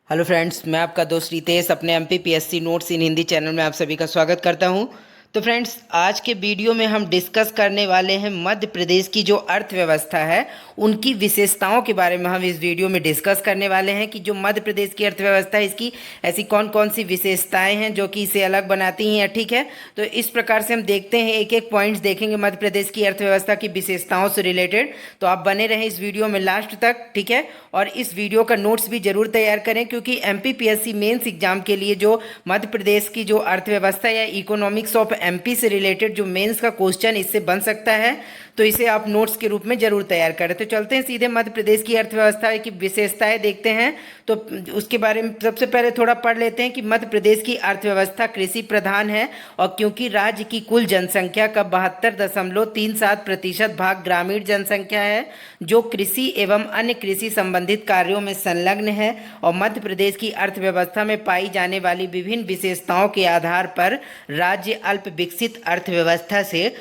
Hello friends, मैं आपका दोस्त रितेश अपने एमपीपीएससी नोट्स इन हिंदी चैनल में आप सभी का स्वागत करता हूं। तो फ्रेंड्स, आज के वीडियो में हम डिस्कस करने वाले हैं मध्य प्रदेश की जो अर्थव्यवस्था है उनकी विशेषताओं के बारे में। हम इस वीडियो में डिस्कस करने वाले हैं कि जो मध्य प्रदेश की अर्थव्यवस्था है इसकी ऐसी कौन कौन सी विशेषताएं हैं जो कि इसे अलग बनाती हैं। ठीक है, तो इस प्रकार से हम देखते हैं, एक एक पॉइंट्स देखेंगे मध्य प्रदेश की अर्थव्यवस्था की विशेषताओं से रिलेटेड। तो आप बने रहें इस वीडियो में लास्ट तक, ठीक है। और इस वीडियो का नोट्स भी जरूर तैयार करें, क्योंकि एमपीपीएससी मेंस एग्जाम के लिए जो मध्य प्रदेश की जो अर्थव्यवस्था या इकोनॉमिक्स ऑफ एमपी से रिलेटेड जो मेंस का क्वेश्चन इससे बन सकता है, तो इसे आप नोट्स के रूप में जरूर तैयार करें। तो चलते हैं सीधे मध्य प्रदेश की अर्थव्यवस्था की विशेषताएं देखते हैं। तो उसके बारे में सबसे पहले थोड़ा पढ़ लेते हैं कि मध्य प्रदेश की अर्थव्यवस्था कृषि प्रधान है, और क्योंकि राज्य की कुल जनसंख्या का 72.37% भाग ग्रामीण जनसंख्या है जो कृषि एवं अन्य कृषि संबंधित कार्यों में संलग्न है, और मध्य प्रदेश की अर्थव्यवस्था में पाई जाने वाली विभिन्न विशेषताओं के आधार पर राज्य अल्प विकसित अर्थव्यवस्था से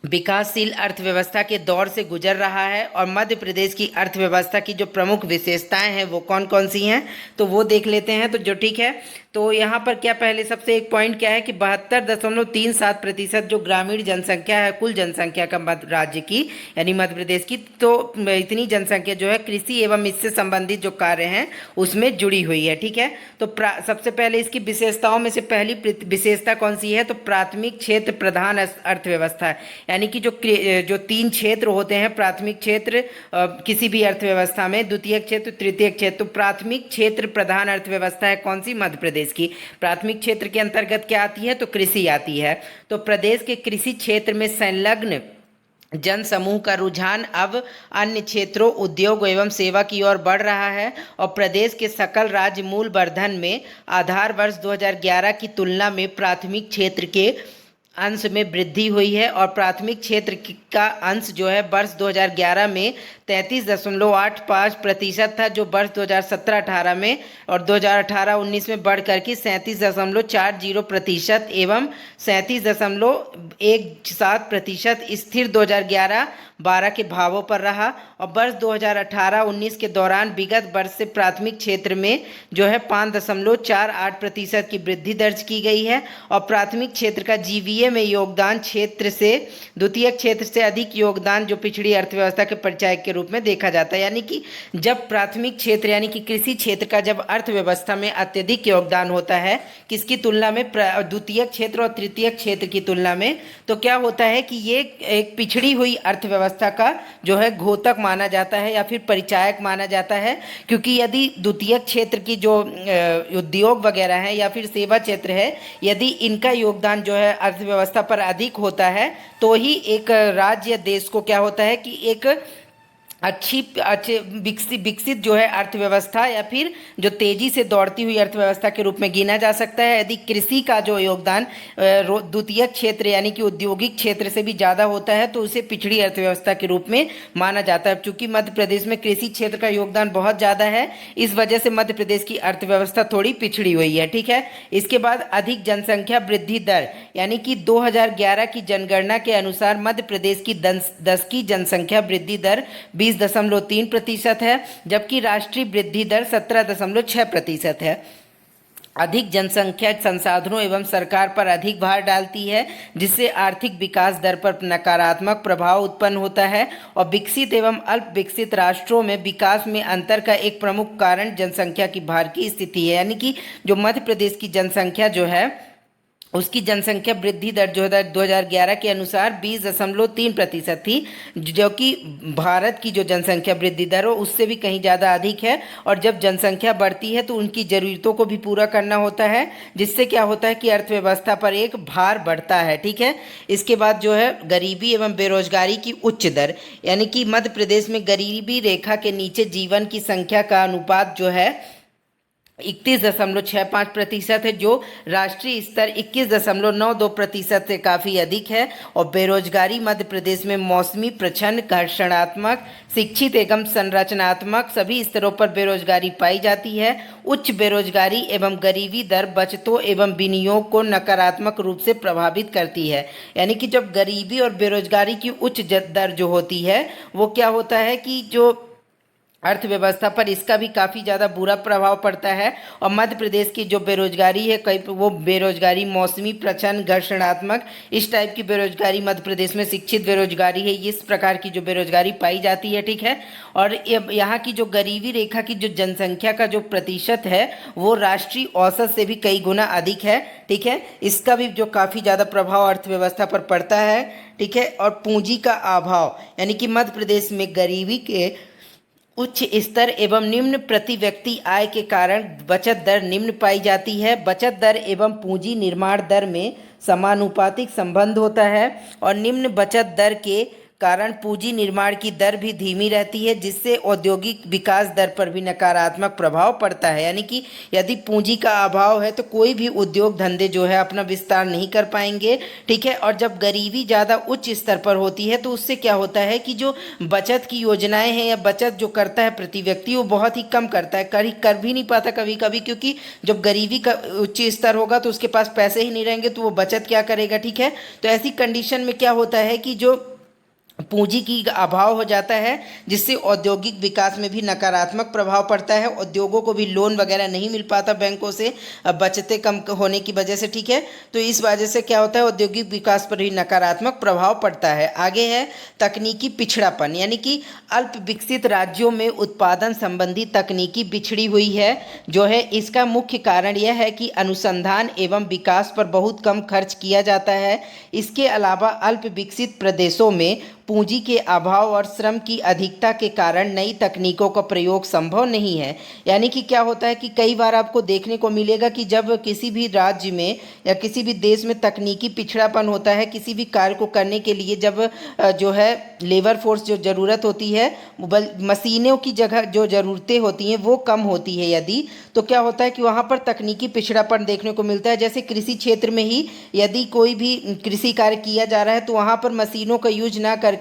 विकासशील अर्थव्यवस्था के दौर से गुजर रहा है। और मध्य प्रदेश की अर्थव्यवस्था की जो प्रमुख विशेषताएं हैं वो कौन कौन सी हैं, तो वो देख लेते हैं। तो जो ठीक है, तो यहाँ पर क्या पहले सबसे एक पॉइंट क्या है कि 72.37% जो ग्रामीण जनसंख्या है कुल जनसंख्या का मध्य राज्य की यानी मध्य प्रदेश की, तो इतनी जनसंख्या जो है कृषि एवं इससे संबंधित जो कार्य हैं उसमें जुड़ी हुई है। ठीक है, तो सबसे पहले इसकी विशेषताओं में से पहली विशेषता कौन सी है, तो प्राथमिक क्षेत्र प्रधान अर्थव्यवस्था है। यानी कि जो तीन क्षेत्र होते हैं, प्राथमिक क्षेत्र किसी भी अर्थव्यवस्था में, द्वितीयक क्षेत्र, तृतीयक क्षेत्र। तो प्राथमिक क्षेत्र प्रधान अर्थव्यवस्था है कौन सी, मध्य प्रदेश की। प्राथमिक क्षेत्र के अंतर्गत क्या आती है, तो कृषि आती है। तो प्रदेश के कृषि क्षेत्र में संलग्न जन समूह का रुझान अब अन्य क्षेत्रों, उद्योग एवं सेवा की ओर बढ़ रहा है, और प्रदेश के सकल राज्य मूल वर्धन में आधार वर्ष 2011 की तुलना में प्राथमिक क्षेत्र के अंश में वृद्धि हुई है। और प्राथमिक क्षेत्र का अंश जो है वर्ष 2011 में 33.85% था, जो वर्ष 2017-18 में और 2018-19 में बढ़ करके 37.40% एवं 37.17% स्थिर 2011-12 के भावों पर रहा। और वर्ष 2018-19 के दौरान विगत वर्ष से प्राथमिक क्षेत्र में जो है 5.48% की वृद्धि दर्ज की गई है। और प्राथमिक क्षेत्र का जीवीए में योगदान क्षेत्र से द्वितीय क्षेत्र से अधिक योगदान जो पिछड़ी अर्थव्यवस्था के परिचायक के रूप में देखा जाता है। यानी कि जब प्राथमिक क्षेत्र यानी कि कृषि क्षेत्र का जब अर्थव्यवस्था में अत्यधिक योगदान होता है किसकी तुलना में, द्वितीय क्षेत्र और तृतीय क्षेत्र की तुलना में, तो क्या होता है कि ये एक पिछड़ी हुई अर्थव्यवस्था का जो है घोतक माना जाता है या फिर परिचायक माना जाता है। क्योंकि यदि द्वितीय क्षेत्र की जो उद्योग वगैरह है या फिर सेवा क्षेत्र है, यदि इनका योगदान जो है अर्थव्यवस्था पर अधिक होता है, तो ही एक राज्य या देश को क्या होता है कि एक अच्छे विकसित जो है अर्थव्यवस्था या फिर जो तेजी से दौड़ती हुई अर्थव्यवस्था के रूप में गिना जा सकता है। यदि कृषि का जो योगदान द्वितीय क्षेत्र यानी कि औद्योगिक क्षेत्र से भी ज़्यादा होता है तो उसे पिछड़ी अर्थव्यवस्था के रूप में माना जाता है। चूँकि मध्य प्रदेश में कृषि क्षेत्र का योगदान बहुत ज़्यादा है, इस वजह से मध्य प्रदेश की अर्थव्यवस्था थोड़ी पिछड़ी हुई है। ठीक है, इसके बाद अधिक जनसंख्या वृद्धि दर, यानी कि 2011 की जनगणना के अनुसार मध्य प्रदेश की 10 की जनसंख्या वृद्धि दर 20.3% है, जबकि राष्ट्रीय वृद्धि दर 17.6% है। अधिक जनसंख्या संसाधनों एवं सरकार पर अधिक भार डालती है, जिससे आर्थिक विकास दर पर नकारात्मक प्रभाव उत्पन्न होता है। और विकसित एवं अल्प विकसित राष्ट्रों में विकास में अंतर का एक प्रमुख कारण जनसंख्या की भार की स्थिति है। यानी कि जो मध्य प्रदेश की जनसंख्या जो है उसकी जनसंख्या वृद्धि दर जो 2011 के अनुसार 20.3% थी, जो कि भारत की जो जनसंख्या वृद्धि दर हो उससे भी कहीं ज़्यादा अधिक है। और जब जनसंख्या बढ़ती है तो उनकी ज़रूरतों को भी पूरा करना होता है, जिससे क्या होता है कि अर्थव्यवस्था पर एक भार बढ़ता है। ठीक है, इसके बाद जो है गरीबी एवं बेरोजगारी की उच्च दर, यानी कि मध्य प्रदेश में गरीबी रेखा के नीचे जीवन की संख्या का अनुपात जो है 31.65% है, जो राष्ट्रीय स्तर 21.92% से काफ़ी अधिक है। और बेरोजगारी मध्य प्रदेश में मौसमी, प्रच्छन्न, घर्षणात्मक, शिक्षित एवं संरचनात्मक सभी स्तरों पर बेरोजगारी पाई जाती है। उच्च बेरोजगारी एवं गरीबी दर बचतों एवं विनियोग को नकारात्मक रूप से प्रभावित करती है। यानी कि जब गरीबी और बेरोजगारी की उच्च दर जो होती है वो क्या होता है कि जो अर्थव्यवस्था पर इसका भी काफ़ी ज़्यादा बुरा प्रभाव पड़ता है। और मध्य प्रदेश की जो बेरोजगारी है, कई वो बेरोजगारी मौसमी, प्रचंड, घर्षणात्मक, इस टाइप की बेरोजगारी मध्य प्रदेश में शिक्षित बेरोजगारी है, इस प्रकार की जो बेरोजगारी पाई जाती है, ठीक है। और यहाँ की जो गरीबी रेखा की जो जनसंख्या का जो प्रतिशत है वो राष्ट्रीय औसत से भी कई गुना अधिक है, ठीक है। इसका भी जो काफ़ी ज़्यादा प्रभाव अर्थव्यवस्था पर पड़ता है, ठीक है। और पूंजी का अभाव, यानी कि मध्य प्रदेश में गरीबी के उच्च स्तर एवं निम्न प्रति व्यक्ति आय के कारण बचत दर निम्न पाई जाती है। बचत दर एवं पूंजी निर्माण दर में समानुपातिक संबंध होता है और निम्न बचत दर के कारण पूंजी निर्माण की दर भी धीमी रहती है, जिससे औद्योगिक विकास दर पर भी नकारात्मक प्रभाव पड़ता है। यानी कि यदि पूंजी का अभाव है तो कोई भी उद्योग धंधे जो है अपना विस्तार नहीं कर पाएंगे, ठीक है। और जब गरीबी ज़्यादा उच्च स्तर पर होती है तो उससे क्या होता है कि जो बचत की योजनाएं हैं या बचत जो करता है प्रति व्यक्ति, वो बहुत ही कम करता है, कर भी नहीं पाता कभी कभी, क्योंकि जब गरीबी का उच्च स्तर होगा तो उसके पास पैसे ही नहीं रहेंगे तो वो बचत क्या करेगा, ठीक है। तो ऐसी कंडीशन में क्या होता है कि जो पूंजी की अभाव हो जाता है, जिससे औद्योगिक विकास में भी नकारात्मक प्रभाव पड़ता है। उद्योगों को भी लोन वगैरह नहीं मिल पाता बैंकों से, बचतें कम होने की वजह से, ठीक है। तो इस वजह से क्या होता है, औद्योगिक विकास पर भी नकारात्मक प्रभाव पड़ता है। आगे है तकनीकी पिछड़ापन, यानी कि अल्प विकसित राज्यों में उत्पादन संबंधी तकनीकी पिछड़ी हुई है जो है। इसका मुख्य कारण यह है कि अनुसंधान एवं विकास पर बहुत कम खर्च किया जाता है। इसके अलावा अल्प विकसित प्रदेशों में पूंजी के अभाव और श्रम की अधिकता के कारण नई तकनीकों का प्रयोग संभव नहीं है। यानी कि क्या होता है कि कई बार आपको देखने को मिलेगा कि जब किसी भी राज्य में या किसी भी देश में तकनीकी पिछड़ापन होता है, किसी भी कार्य को करने के लिए जब जो है लेबर फोर्स जो ज़रूरत होती है, मशीनों की जगह जो ज़रूरतें होती हैं वो कम होती है यदि, तो क्या होता है कि वहाँ पर तकनीकी पिछड़ापन देखने को मिलता है। जैसे कृषि क्षेत्र में ही यदि कोई भी कृषि कार्य किया जा रहा है तो वहाँ पर मशीनों का यूज ना करके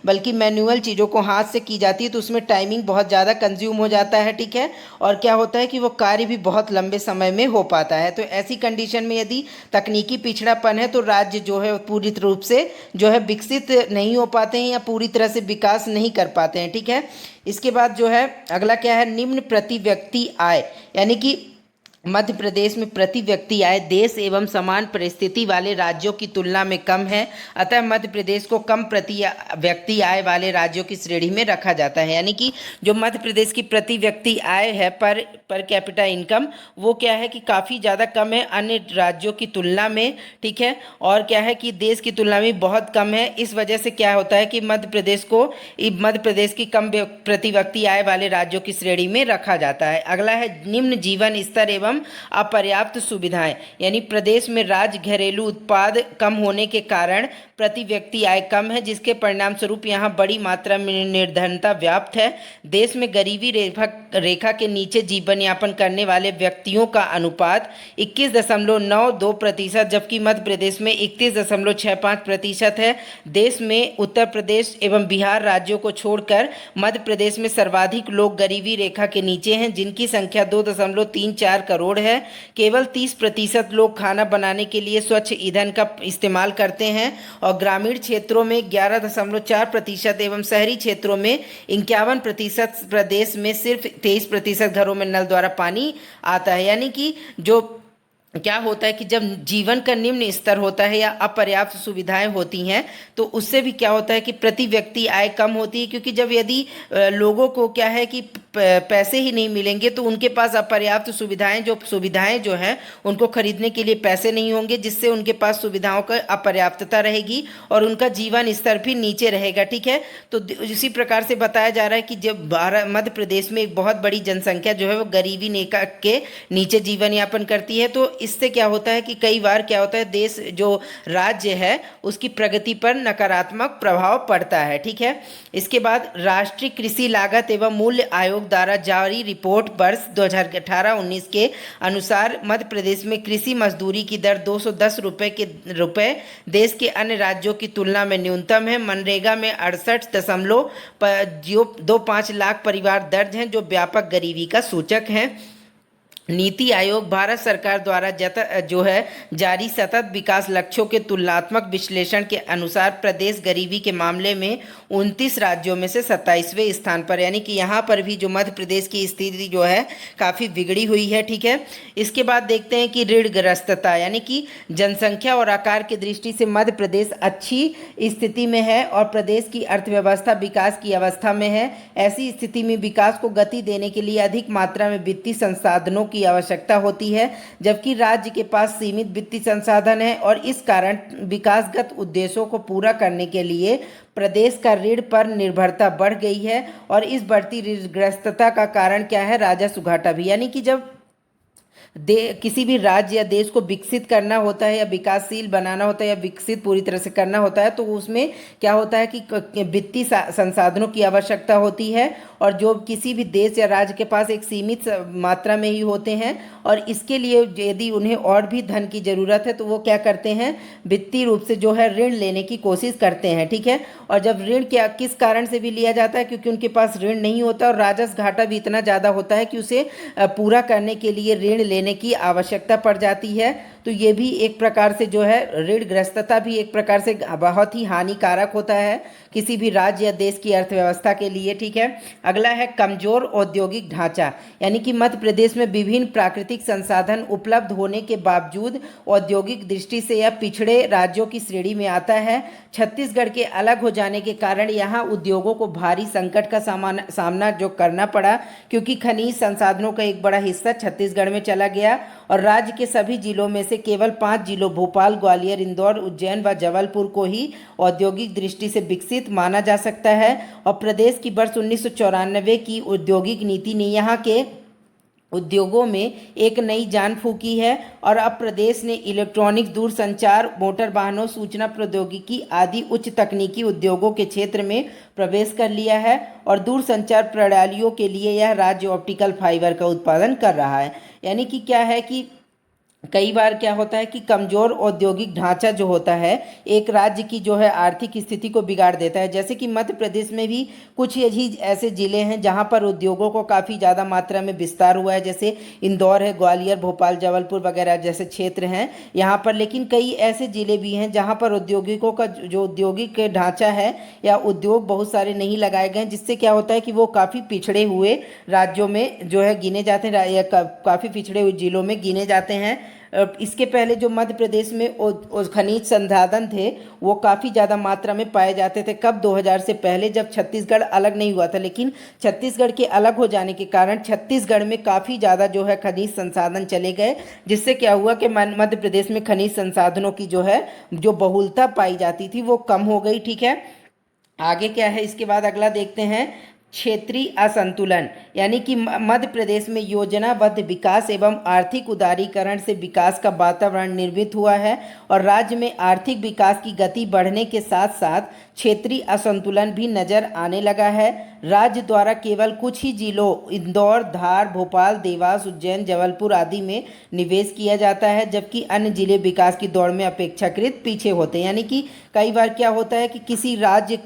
बल्कि मैनुअल चीज़ों को हाथ से की जाती है, तो उसमें टाइमिंग बहुत ज़्यादा कंज्यूम हो जाता है, ठीक है। और क्या होता है कि वो कार्य भी बहुत लंबे समय में हो पाता है। तो ऐसी कंडीशन में यदि तकनीकी पिछड़ापन है तो राज्य जो है पूरी रूप से जो है विकसित नहीं हो पाते हैं या पूरी तरह से विकास नहीं कर पाते हैं, ठीक है। इसके बाद जो है अगला क्या है, निम्न प्रति व्यक्ति आय, यानी कि मध्य प्रदेश में प्रति व्यक्ति आय देश एवं समान परिस्थिति वाले राज्यों की तुलना में कम है। अतः मध्य प्रदेश को कम प्रति व्यक्ति आय वाले राज्यों की श्रेणी में रखा जाता है। यानी कि जो मध्य प्रदेश की प्रति व्यक्ति आय है पर कैपिटा इनकम, वो क्या है कि काफ़ी ज़्यादा कम है अन्य राज्यों की तुलना में, ठीक है। और क्या है कि देश की तुलना में बहुत कम है। इस वजह से क्या होता है कि मध्य प्रदेश की कम प्रति व्यक्ति आय वाले राज्यों की श्रेणी में रखा जाता है। अगला है निम्न जीवन स्तर एवं अपर्याप्त सुविधाएं, यानी प्रदेश में राज्य घरेलू उत्पाद कम होने के कारण प्रति व्यक्ति आय कम है, जिसके परिणाम स्वरूप यहाँ बड़ी मात्रा में निर्धनता व्याप्त है। देश में गरीबी रेखा के नीचे जीवन यापन करने वाले व्यक्तियों का अनुपात 21.92%, जबकि मध्य प्रदेश में 31.65% है। देश में उत्तर प्रदेश एवं बिहार राज्यों को छोड़कर मध्य प्रदेश में सर्वाधिक लोग गरीबी रेखा के नीचे हैं, जिनकी संख्या 2.34 करोड़ है। केवल 30% लोग खाना बनाने के लिए स्वच्छ ईंधन का इस्तेमाल करते हैं और ग्रामीण क्षेत्रों में 11.4% एवं शहरी क्षेत्रों में 51%, प्रदेश में सिर्फ 23% घरों में नल द्वारा पानी आता है। यानी कि जो क्या होता है कि जब जीवन का निम्न स्तर होता है या अपर्याप्त सुविधाएं होती हैं तो उससे भी क्या होता है कि प्रति व्यक्ति आय कम होती है, क्योंकि जब यदि लोगों को क्या है कि पैसे ही नहीं मिलेंगे तो उनके पास अपर्याप्त सुविधाएं जो हैं उनको खरीदने के लिए पैसे नहीं होंगे, जिससे उनके पास सुविधाओं का अपर्याप्तता रहेगी और उनका जीवन स्तर भी नीचे रहेगा, ठीक है। तो इसी प्रकार से बताया जा रहा है कि जब मध्य प्रदेश में एक बहुत बड़ी जनसंख्या जो है वो गरीबी रेखा के नीचे जीवन यापन करती है, तो इससे क्या होता है कि कई बार क्या होता है देश जो राज्य है उसकी प्रगति पर नकारात्मक प्रभाव पड़ता है, ठीक है। इसके बाद राष्ट्रीय कृषि लागत एवं मूल्य आयोग द्वारा जारी रिपोर्ट वर्ष 2018-19 के अनुसार मध्य प्रदेश में कृषि मजदूरी की दर 210 रुपये देश के अन्य राज्यों की तुलना में न्यूनतम है। मनरेगा में 68.25 लाख परिवार दर्ज हैं, जो व्यापक गरीबी का सूचक हैं। नीति आयोग भारत सरकार द्वारा जो है जारी सतत विकास लक्ष्यों के तुलनात्मक विश्लेषण के अनुसार प्रदेश गरीबी के मामले में 29 राज्यों में से 27वें स्थान पर, यानी कि यहाँ पर भी जो मध्य प्रदेश की स्थिति जो है काफ़ी बिगड़ी हुई है। ठीक है, इसके बाद देखते हैं कि ऋणग्रस्तता, यानी कि जनसंख्या और आकार की दृष्टि से मध्य प्रदेश अच्छी स्थिति में है और प्रदेश की अर्थव्यवस्था विकास की अवस्था में है। ऐसी स्थिति में विकास को गति देने के लिए अधिक मात्रा में वित्तीय संसाधनों की आवश्यकता होती है, जबकि राज्य के पास सीमित वित्तीय संसाधन है और इस कारण विकासगत उद्देश्यों को पूरा करने के लिए प्रदेश का ऋण पर निर्भरता बढ़ गई है। और इस बढ़ती ऋणग्रस्तता का कारण क्या है? राजस्व घाटा भी, यानी कि जब किसी भी राज्य या देश को विकसित करना होता है या विकासशील बनाना होता है या विकसित पूरी तरह से करना होता है तो उसमें क्या होता है कि वित्तीय संसाधनों की आवश्यकता होती है, और जो किसी भी देश या राज्य के पास एक सीमित मात्रा में ही होते हैं, और इसके लिए यदि उन्हें और भी धन की ज़रूरत है तो वो क्या करते हैं? वित्तीय रूप से जो है ऋण लेने की कोशिश करते हैं। ठीक है, और जब ऋण क्या किस कारण से भी लिया जाता है? क्योंकि उनके पास ऋण नहीं होता और राजस्व घाटा भी इतना ज़्यादा होता है कि उसे पूरा करने के लिए ऋण लेने की आवश्यकता पड़ जाती है। तो ये भी एक प्रकार से जो है ऋणग्रस्तता भी एक प्रकार से बहुत ही हानिकारक होता है किसी भी राज्य या देश की अर्थव्यवस्था के लिए। ठीक है, अगला है कमजोर औद्योगिक ढांचा, यानी कि मध्य प्रदेश में विभिन्न प्राकृतिक संसाधन उपलब्ध होने के बावजूद औद्योगिक दृष्टि से यह पिछड़े राज्यों की श्रेणी में आता है। छत्तीसगढ़ के अलग हो जाने के कारण यहाँ उद्योगों को भारी संकट का सामना जो करना पड़ा, क्योंकि खनिज संसाधनों का एक बड़ा हिस्सा छत्तीसगढ़ में चला गया और राज्य के सभी जिलों में से केवल 5 जिलों भोपाल, ग्वालियर, इंदौर, उज्जैन व जबलपुर को ही औद्योगिक दृष्टि से विकसित माना जा सकता है। और प्रदेश की वर्ष 1994 की औद्योगिक नीति ने यहाँ के उद्योगों में एक नई जान फूंकी है और अब प्रदेश ने इलेक्ट्रॉनिक्स, दूरसंचार, मोटर वाहनों, सूचना प्रौद्योगिकी आदि उच्च तकनीकी उद्योगों के क्षेत्र में प्रवेश कर लिया है और दूरसंचार प्रणालियों के लिए यह राज्य ऑप्टिकल फाइबर का उत्पादन कर रहा है। यानी कि क्या है कि कई बार क्या होता है कि कमजोर औद्योगिक ढांचा जो होता है एक राज्य की जो है आर्थिक स्थिति को बिगाड़ देता है। जैसे कि मध्य प्रदेश में भी कुछ ही ऐसे ज़िले हैं जहां पर उद्योगों को काफ़ी ज़्यादा मात्रा में विस्तार हुआ है, जैसे इंदौर है, ग्वालियर, भोपाल, जबलपुर वगैरह जैसे क्षेत्र हैं यहाँ पर। लेकिन कई ऐसे ज़िले भी हैं जहाँ पर औद्योगिकों का जो औद्योगिक ढांचा है या उद्योग बहुत सारे नहीं लगाए गए, जिससे क्या होता है कि वो काफ़ी पिछड़े हुए राज्यों में जो है गिने जाते हैं या काफ़ी पिछड़े हुए ज़िलों में गिने जाते हैं। इसके पहले जो मध्य प्रदेश में खनिज संसाधन थे वो काफ़ी ज़्यादा मात्रा में पाए जाते थे। कब? 2000 से पहले, जब छत्तीसगढ़ अलग नहीं हुआ था। लेकिन छत्तीसगढ़ के अलग हो जाने के कारण छत्तीसगढ़ में काफ़ी ज़्यादा जो है खनिज संसाधन चले गए, जिससे क्या हुआ कि मध्य प्रदेश में खनिज संसाधनों की जो है जो बहुलता पाई जाती थी वो कम हो गई। ठीक है, आगे क्या है इसके बाद अगला देखते हैं क्षेत्रीय असंतुलन, यानी कि मध्य प्रदेश में योजनाबद्ध विकास एवं आर्थिक उदारीकरण से विकास का वातावरण निर्मित हुआ है और राज्य में आर्थिक विकास की गति बढ़ने के साथ साथ क्षेत्रीय असंतुलन भी नजर आने लगा है। राज्य द्वारा केवल कुछ ही जिलों इंदौर, धार, भोपाल, देवास, उज्जैन, जबलपुर आदि में निवेश किया जाता है, जबकि अन्य जिले विकास की दौड़ में अपेक्षाकृत पीछे होते हैं। यानी कि कई बार क्या होता है कि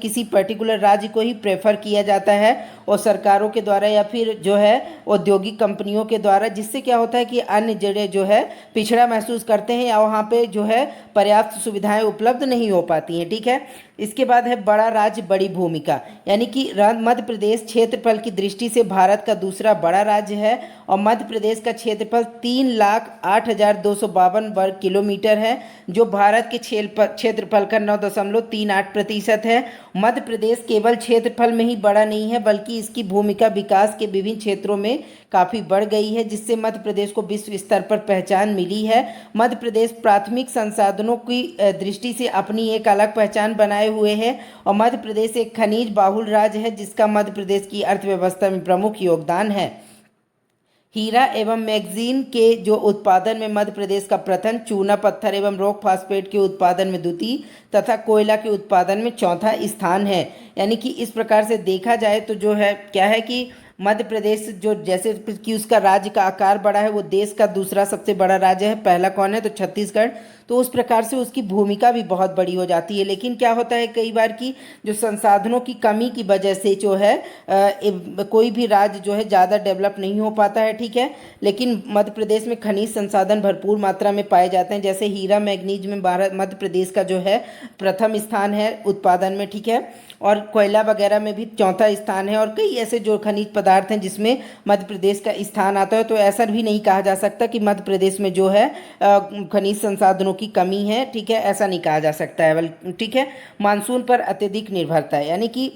किसी पर्टिकुलर राज्य को ही प्रेफर किया जाता है और सरकारों के द्वारा या फिर जो है औद्योगिक कंपनियों के द्वारा, जिससे क्या होता है कि अन्य जिले जो है पिछड़ा महसूस करते हैं या वहाँ पे जो है पर्याप्त सुविधाएं उपलब्ध नहीं हो पाती हैं। ठीक है, इसके बाद है बड़ा राज्य बड़ी भूमिका, यानी कि मध्य प्रदेश क्षेत्रफल की दृष्टि से भारत का दूसरा बड़ा राज्य है और मध्य प्रदेश का क्षेत्रफल 3,08,252 वर्ग किलोमीटर है, जो भारत के क्षेत्रफल का 9.38% है। मध्य प्रदेश केवल क्षेत्रफल में ही बड़ा नहीं है बल्कि इसकी भूमिका विकास के विभिन्न क्षेत्रों में काफ़ी बढ़ गई है, जिससे मध्य प्रदेश को विश्व स्तर पर पहचान मिली है। मध्य प्रदेश प्राथमिक संसाधनों की दृष्टि से अपनी एक अलग पहचान बनाए हुए है और मध्य प्रदेश एक खनिज बाहुल राज्य है जिसका मध्य प्रदेश की अर्थव्यवस्था में प्रमुख योगदान है। हीरा एवं मैग्नीज के जो उत्पादन में मध्य प्रदेश का प्रथम, चूना पत्थर एवं रॉक फास्फेट के उत्पादन में द्वितीय तथा कोयला के उत्पादन में चौथा स्थान है। यानी कि इस प्रकार से देखा जाए तो जो है क्या है कि मध्य प्रदेश जो जैसे कि उसका राज्य का आकार बड़ा है, वो देश का दूसरा सबसे बड़ा राज्य है। पहला कौन है? तो छत्तीसगढ़। तो उस प्रकार से उसकी भूमिका भी बहुत बड़ी हो जाती है। लेकिन क्या होता है कई बार कि जो संसाधनों की कमी की वजह से जो है कोई भी राज्य जो है ज़्यादा डेवलप नहीं हो पाता है, ठीक है। लेकिन मध्य प्रदेश में खनिज संसाधन भरपूर मात्रा में पाए जाते हैं, जैसे हीरा मैग्नीज में भारत मध्य प्रदेश का जो है प्रथम स्थान है उत्पादन में, ठीक है। और कोयला वगैरह में भी चौथा स्थान है, और कई ऐसे जो खनिज पदार्थ हैं जिसमें मध्य प्रदेश का स्थान आता है। तो ऐसा भी नहीं कहा जा सकता कि मध्य प्रदेश में जो है खनिज संसाधनों की कमी है, ठीक है, ऐसा नहीं कहा जा सकता है, ठीक है। मानसून पर अत्यधिक निर्भरता है, यानी कि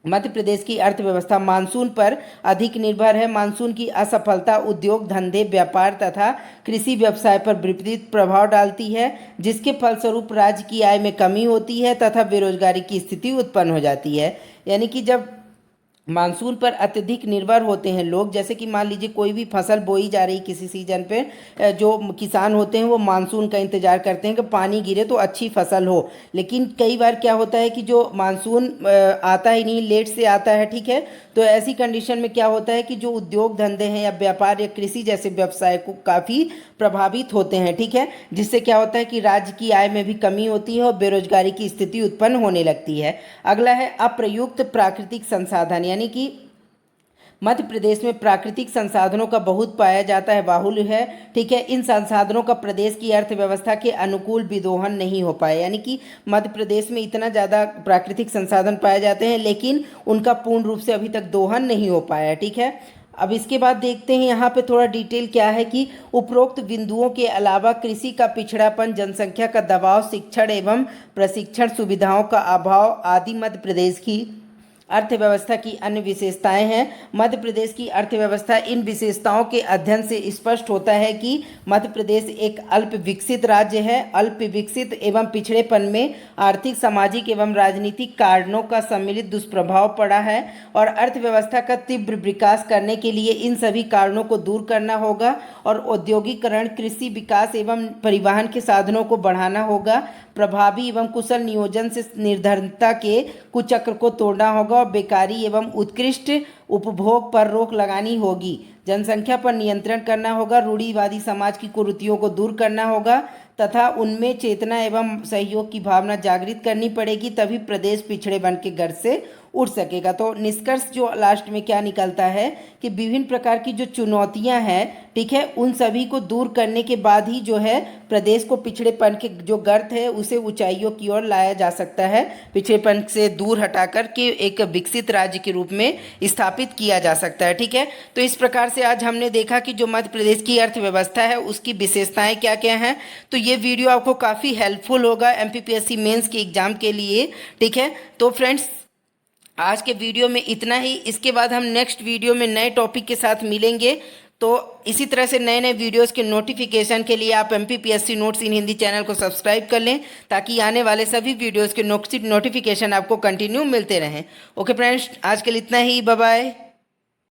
मध्य प्रदेश की अर्थव्यवस्था मानसून पर अधिक निर्भर है। मानसून की असफलता उद्योग धंधे व्यापार तथा कृषि व्यवसाय पर विपरीत प्रभाव डालती है, जिसके फलस्वरूप राज्य की आय में कमी होती है तथा बेरोजगारी की स्थिति उत्पन्न हो जाती है। यानी कि जब मानसून पर अत्यधिक निर्भर होते हैं लोग, जैसे कि मान लीजिए कोई भी फसल बोई जा रही किसी सीजन पे, जो किसान होते हैं वो मानसून का इंतजार करते हैं कि पानी गिरे तो अच्छी फसल हो। लेकिन कई बार क्या होता है कि जो मानसून आता ही नहीं, लेट से आता है, ठीक है। तो ऐसी कंडीशन में क्या होता है कि जो उद्योग धंधे हैं या व्यापार या कृषि जैसे व्यवसाय को काफ़ी प्रभावित होते हैं, ठीक है। जिससे क्या होता है कि राज्य की आय में भी कमी होती है और बेरोजगारी की स्थिति उत्पन्न होने लगती है। अगला है अप्रयुक्त प्राकृतिक संसाधन, यानी कि मध्य प्रदेश में प्राकृतिक संसाधनों का बहुत पाया जाता है, बाहुल्य है, ठीक है। इन संसाधनों का प्रदेश की अर्थव्यवस्था के अनुकूल विदोहन नहीं हो पाया, यानी कि मध्य प्रदेश में इतना ज़्यादा प्राकृतिक संसाधन पाए जाते हैं लेकिन उनका पूर्ण रूप से अभी तक दोहन नहीं हो पाया, ठीक है। अब इसके बाद देखते हैं यहाँ पे थोड़ा डिटेल क्या है कि उपरोक्त बिंदुओं के अलावा कृषि का पिछड़ापन, जनसंख्या का दबाव, शिक्षण एवं प्रशिक्षण सुविधाओं का अभाव आदि मध्य प्रदेश की अर्थव्यवस्था की अन्य विशेषताएं हैं। मध्य प्रदेश की अर्थव्यवस्था इन विशेषताओं के अध्ययन से स्पष्ट होता है कि मध्य प्रदेश एक अल्प विकसित राज्य है। अल्प विकसित एवं पिछड़ेपन में आर्थिक, सामाजिक एवं राजनीतिक कारणों का सम्मिलित दुष्प्रभाव पड़ा है और अर्थव्यवस्था का तीव्र विकास करने के लिए इन सभी कारणों को दूर करना होगा और औद्योगिकरण, कृषि विकास एवं परिवहन के साधनों को बढ़ाना होगा। प्रभावी एवं कुशल नियोजन से निर्धनता के कुचक्र को तोड़ना होगा और बेकारी एवं उत्कृष्ट उपभोग पर रोक लगानी होगी। जनसंख्या पर नियंत्रण करना होगा, रूढ़िवादी समाज की कुरीतियों को दूर करना होगा तथा उनमें चेतना एवं सहयोग की भावना जागृत करनी पड़ेगी, तभी प्रदेश पिछड़ेपन के घर से उठ सकेगा। तो निष्कर्ष जो लास्ट में क्या निकलता है कि विभिन्न प्रकार की जो चुनौतियां हैं, ठीक है, उन सभी को दूर करने के बाद ही जो है प्रदेश को पिछड़ेपन के जो गर्त है उसे ऊंचाइयों की ओर लाया जा सकता है, पिछड़ेपन से दूर हटाकर के एक विकसित राज्य के रूप में स्थापित किया जा सकता है, ठीक है। तो इस प्रकार से आज हमने देखा कि जो मध्य प्रदेश की अर्थव्यवस्था है उसकी विशेषताएं क्या क्या हैं। तो ये वीडियो आपको काफ़ी हेल्पफुल होगा एमपीपीएससी मेंस के एग्जाम के लिए, ठीक है। तो फ्रेंड्स आज के वीडियो में इतना ही। इसके बाद हम नेक्स्ट वीडियो में नए टॉपिक के साथ मिलेंगे। तो इसी तरह से नए नए वीडियोस के नोटिफिकेशन के लिए आप एमपीपीएससी नोट्स इन हिंदी चैनल को सब्सक्राइब कर लें ताकि आने वाले सभी वीडियोस के नोटिफिकेशन आपको कंटिन्यू मिलते रहें। ओके फ्रेंड्स, आज के लिए इतना ही, बाय बाय।